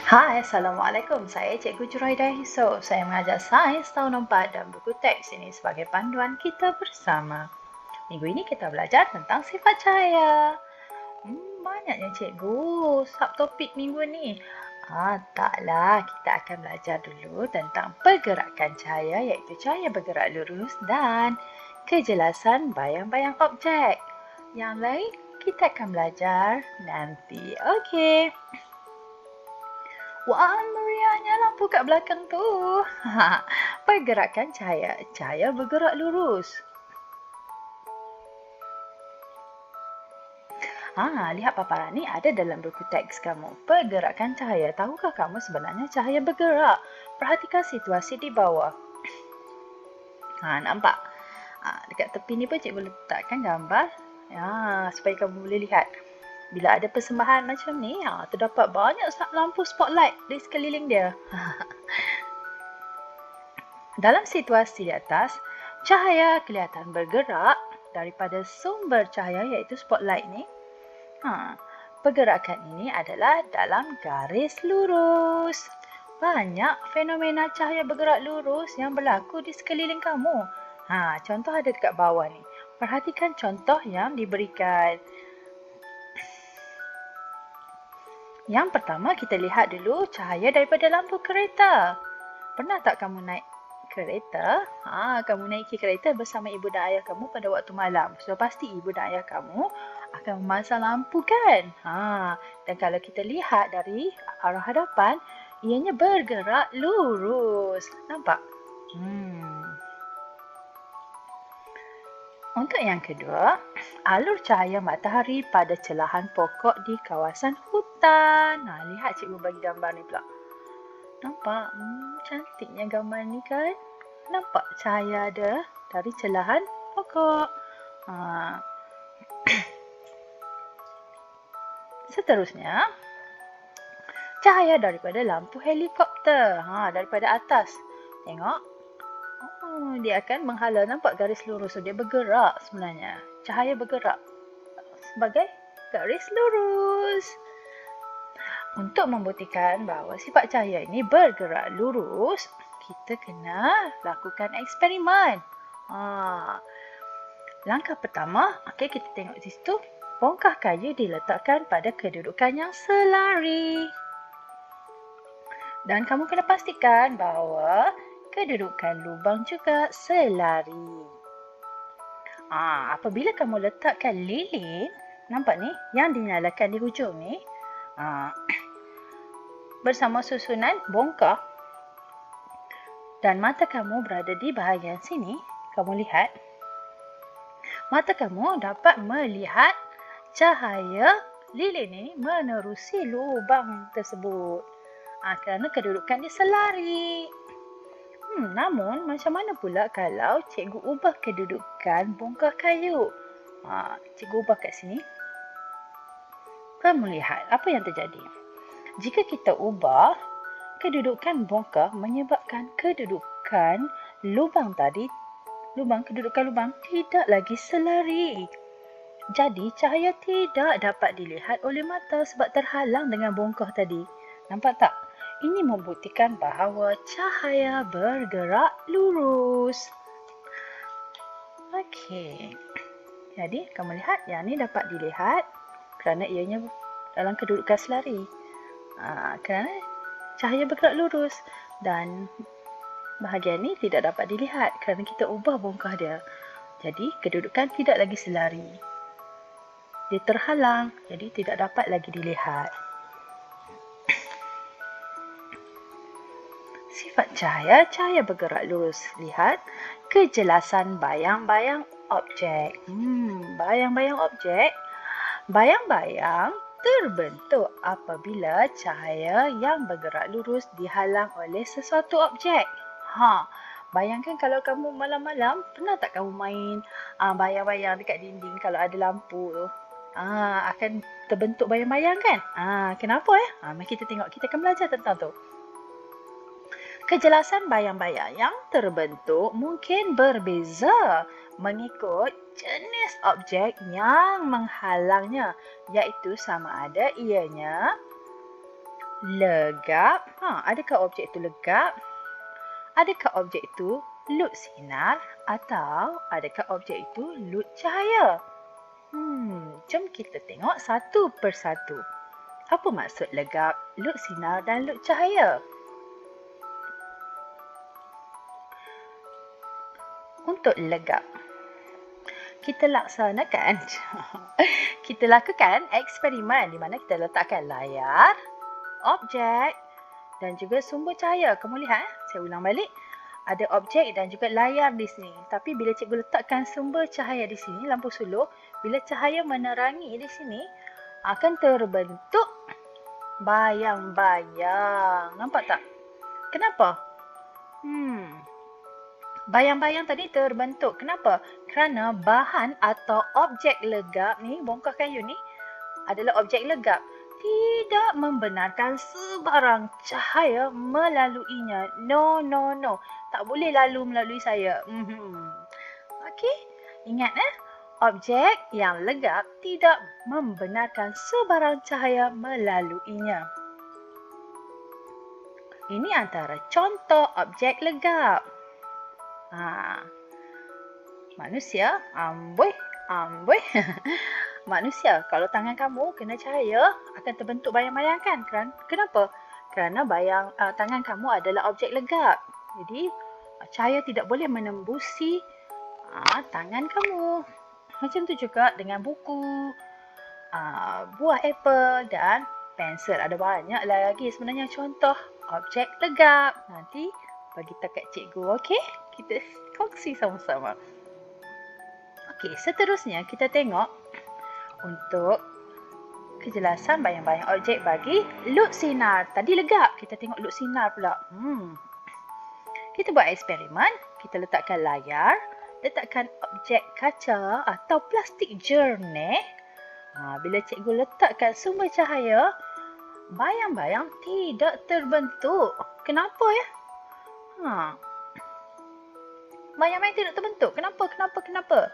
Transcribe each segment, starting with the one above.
Hai, Assalamualaikum. Saya Cikgu Juraidah Yusof. Saya mengajar sains tahun 4 dan buku teks ini sebagai panduan kita bersama. Minggu ini kita belajar tentang sifat cahaya. Banyaknya cikgu subtopik minggu ni. Taklah, kita akan belajar dulu tentang pergerakan cahaya iaitu cahaya bergerak lurus dan kejelasan bayang-bayang objek. Yang lain kita akan belajar nanti. Okey. Wah, meriahnya lampu kat belakang tu. Pergerakan cahaya. Cahaya bergerak lurus. Lihat paparan ni ada dalam buku teks kamu. Pergerakan cahaya. Tahukah kamu sebenarnya cahaya bergerak? Perhatikan situasi di bawah. Nampak? Dekat tepi ni pun cikgu letakkan gambar supaya kamu boleh lihat. Bila ada persembahan macam ni, terdapat banyak lampu spotlight di sekeliling dia. Dalam situasi di atas, cahaya kelihatan bergerak daripada sumber cahaya iaitu spotlight ni. Pergerakan ini adalah dalam garis lurus. Banyak fenomena cahaya bergerak lurus yang berlaku di sekeliling kamu. Contoh ada dekat bawah ni. Perhatikan contoh yang diberikan. Yang pertama kita lihat dulu cahaya daripada lampu kereta. Pernah tak kamu naik kereta? Kamu naiki kereta bersama ibu dan ayah kamu pada waktu malam. Sudah pasti ibu dan ayah kamu akan memasang lampu kan? Dan kalau kita lihat dari arah hadapan, ianya bergerak lurus. Nampak? Untuk yang kedua, alur cahaya matahari pada celahan pokok di kawasan hutan. Lihat cikgu bagi gambar ni pula. Nampak? Cantiknya gambar ni kan? Nampak cahaya ada dari celahan pokok. Seterusnya, cahaya daripada lampu helikopter. Daripada atas. Tengok. Dia akan menghala. Nampak garis lurus. So, dia bergerak sebenarnya. Cahaya bergerak sebagai garis lurus. Untuk membuktikan bahawa sifat cahaya ini bergerak lurus, kita kena lakukan eksperimen. Langkah pertama, kita tengok di situ. Bongkah kayu diletakkan pada kedudukan yang selari. Dan kamu kena pastikan bahawa kedudukan lubang juga selari. Apabila kamu letakkan lilin, nampak ni, yang dinyalakan di hujung ni, bersama susunan bongkah, dan mata kamu berada di bahagian sini, kamu lihat, mata kamu dapat melihat cahaya lilin ini menerusi lubang tersebut. Kerana kedudukan dia selari. Namun, macam mana pula kalau cikgu ubah kedudukan bongkah kayu? Cikgu ubah kat sini. Kamu lihat apa yang terjadi. Jika kita ubah kedudukan bongkah menyebabkan kedudukan lubang tadi, kedudukan lubang tidak lagi selari. Jadi, cahaya tidak dapat dilihat oleh mata sebab terhalang dengan bongkah tadi. Nampak tak? Ini membuktikan bahawa cahaya bergerak lurus. Okey. Jadi, kamu lihat yang ni dapat dilihat kerana ianya dalam kedudukan selari. Kerana cahaya bergerak lurus dan bahagian ni tidak dapat dilihat kerana kita ubah bongkah dia. Jadi, kedudukan tidak lagi selari. Dia terhalang, jadi tidak dapat lagi dilihat. Sifat cahaya, cahaya bergerak lurus. Lihat, kejelasan bayang-bayang objek. Bayang-bayang objek. Bayang-bayang terbentuk apabila cahaya yang bergerak lurus dihalang oleh sesuatu objek. Bayangkan kalau kamu malam-malam, pernah tak kamu main bayang-bayang dekat dinding kalau ada lampu tu? Akan terbentuk bayang-bayang kan? Kenapa? Mari kita tengok. Kita akan belajar tentang tu. Kejelasan bayang-bayang yang terbentuk mungkin berbeza mengikut jenis objek yang menghalangnya, iaitu sama ada ianya legap. Adakah objek itu legap? Adakah objek itu lut sinar atau adakah objek itu lut cahaya? Jom kita tengok satu persatu. Apa maksud legap, lut sinar dan lut cahaya? Untuk legap, kita laksanakan kita lakukan eksperimen di mana kita letakkan layar, objek dan juga sumber cahaya. Kamu lihat, saya ulang balik. Ada objek dan juga layar di sini. Tapi bila cikgu letakkan sumber cahaya di sini, lampu suluh, bila cahaya menerangi di sini, akan terbentuk bayang-bayang. Nampak tak? Kenapa? Bayang-bayang tadi terbentuk. Kenapa? Kerana bahan atau objek legap ni, bongkar kayu ni, adalah objek legap. Tidak membenarkan sebarang cahaya melaluinya. No. Tak boleh lalu melalui saya. Okey, ingat objek yang legap tidak membenarkan sebarang cahaya melaluinya. Ini antara contoh objek legap. Manusia, amboi. Manusia, kalau tangan kamu kena cahaya, akan terbentuk bayang-bayang kan? Kenapa? Kerana tangan kamu adalah objek legap. Jadi, cahaya tidak boleh menembusi tangan kamu. Macam tu juga dengan buku, buah apple dan pensel. Ada banyak lagi sebenarnya contoh objek legap. Nanti bagi takat cikgu, okey? Kita kongsi sama-sama. Okey, seterusnya kita tengok untuk kejelasan bayang-bayang objek bagi lut sinar. Tadi legap, kita tengok lut sinar pula. Kita buat eksperimen, kita letakkan layar, letakkan objek kaca atau plastik jernih. Bila cikgu letakkan sumber cahaya, bayang-bayang tidak terbentuk. Kenapa ya? Bayang-bayang tidak terbentuk. Kenapa?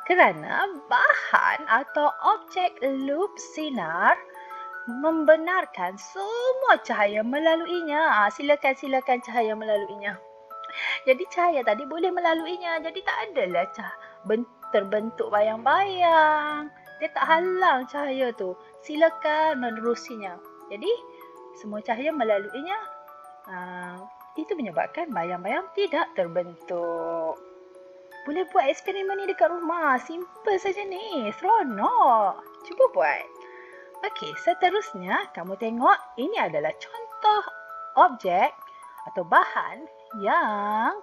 Kerana bahan atau objek loop sinar membenarkan semua cahaya melaluinya. Silakan cahaya melaluinya. Jadi cahaya tadi boleh melaluinya. Jadi tak adalah terbentuk bayang-bayang. Dia tak halang cahaya tu. Silakan menerusinya. Jadi semua cahaya melaluinya. Itu menyebabkan bayang-bayang tidak terbentuk. Boleh buat eksperimen ni dekat rumah. Simple saja ni. Seronok. Cuba buat. Okey, seterusnya kamu tengok ini adalah contoh objek atau bahan yang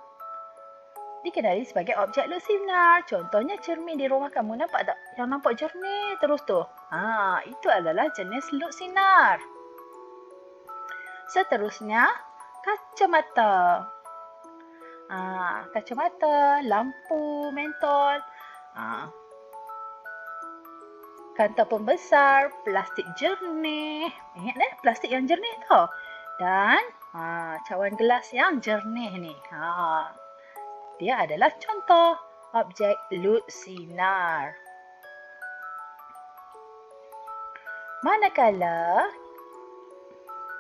dikenali sebagai objek lut sinar. Contohnya cermin di rumah kamu. Nampak tak? Yang nampak jernih terus tu. Itu adalah jenis lut sinar. Seterusnya, kacamata. Kacamata, lampu mentol, kanta pembesar, plastik jernih. Ingat plastik yang jernih tau. Dan cawan gelas yang jernih ni. Dia adalah contoh objek lut sinar. Manakala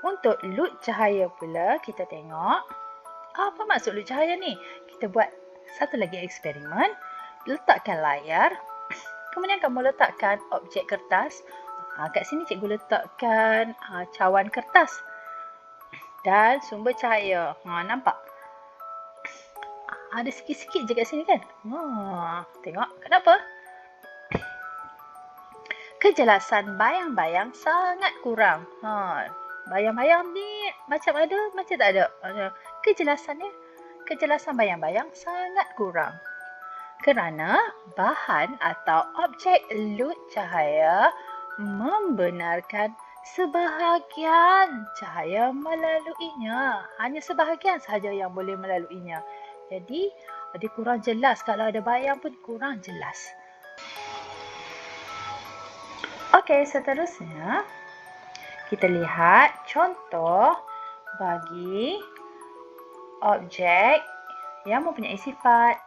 untuk lut cahaya pula, kita tengok apa maksud lut cahaya ni? Kita buat satu lagi eksperimen. Letakkan layar. Kemudian kamu letakkan objek kertas. Kat sini cikgu letakkan cawan kertas. Dan sumber cahaya. Nampak? Ada sikit-sikit je kat sini kan? Tengok. Kenapa? Kejelasan bayang-bayang sangat kurang. Bayang-bayang ni macam ada, macam tak ada. Kejelasan bayang-bayang sangat kurang. Kerana bahan atau objek lut cahaya membenarkan sebahagian cahaya melaluinya. Hanya sebahagian sahaja yang boleh melaluinya. Jadi, dia kurang jelas. Kalau ada bayang pun kurang jelas. Okey, seterusnya kita lihat contoh bagi objek yang mempunyai sifat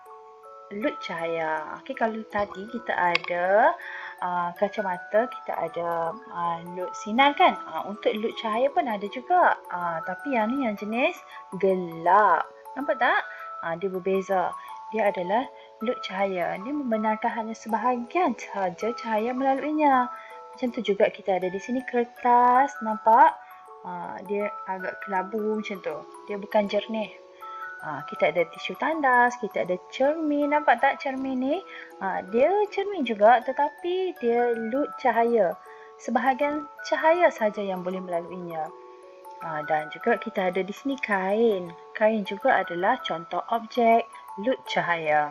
lut cahaya. Okey, kalau tadi kita ada kacamata kita ada lut sinar kan. Untuk lut cahaya pun ada juga. Tapi yang ni yang jenis gelap. Nampak tak? Dia berbeza. Dia adalah lut cahaya. Dia membenarkan hanya sebahagian sahaja cahaya melaluinya. Macam tu juga kita ada di sini kertas. Nampak? Dia agak kelabu macam tu. Dia bukan jernih. Kita ada tisu tandas, kita ada cermin. Nampak tak cermin ni? Dia cermin juga tetapi dia lut cahaya. Sebahagian cahaya saja yang boleh melaluinya. Dan juga kita ada di sini kain. Kain juga adalah contoh objek lut cahaya.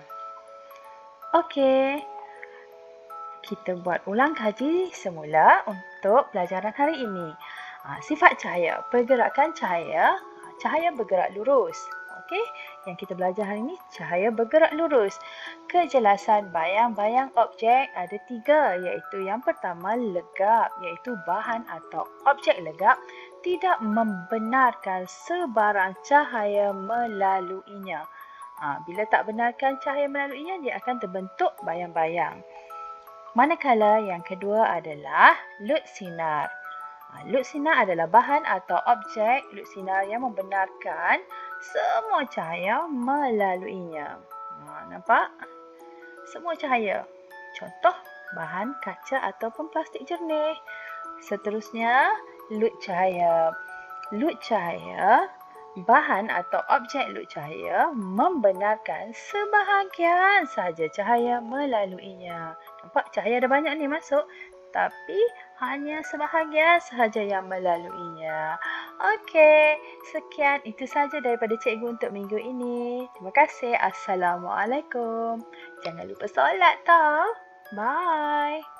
Okey, kita buat ulang kaji semula untuk pelajaran hari ini. Sifat cahaya, pergerakan cahaya, cahaya bergerak lurus. Okey, yang kita belajar hari ini, cahaya bergerak lurus. Kejelasan bayang-bayang objek ada 3, iaitu yang pertama legap, iaitu bahan atau objek legap tidak membenarkan sebarang cahaya melaluinya. Bila tak benarkan cahaya melaluinya, dia akan terbentuk bayang-bayang. Manakala yang kedua adalah lut sinar. Lut sinar adalah bahan atau objek lut sinar yang membenarkan semua cahaya melaluinya. Nampak? Semua cahaya. Contoh, bahan kaca ataupun plastik jernih. Seterusnya, lut cahaya. Lut cahaya, bahan atau objek lut cahaya membenarkan sebahagian sahaja cahaya melaluinya. Nampak cahaya ada banyak ni masuk, tapi hanya sebahagian sahaja yang melaluinya. Okey, sekian itu saja daripada cikgu untuk minggu ini. Terima kasih. Assalamualaikum. Jangan lupa solat tau. Bye.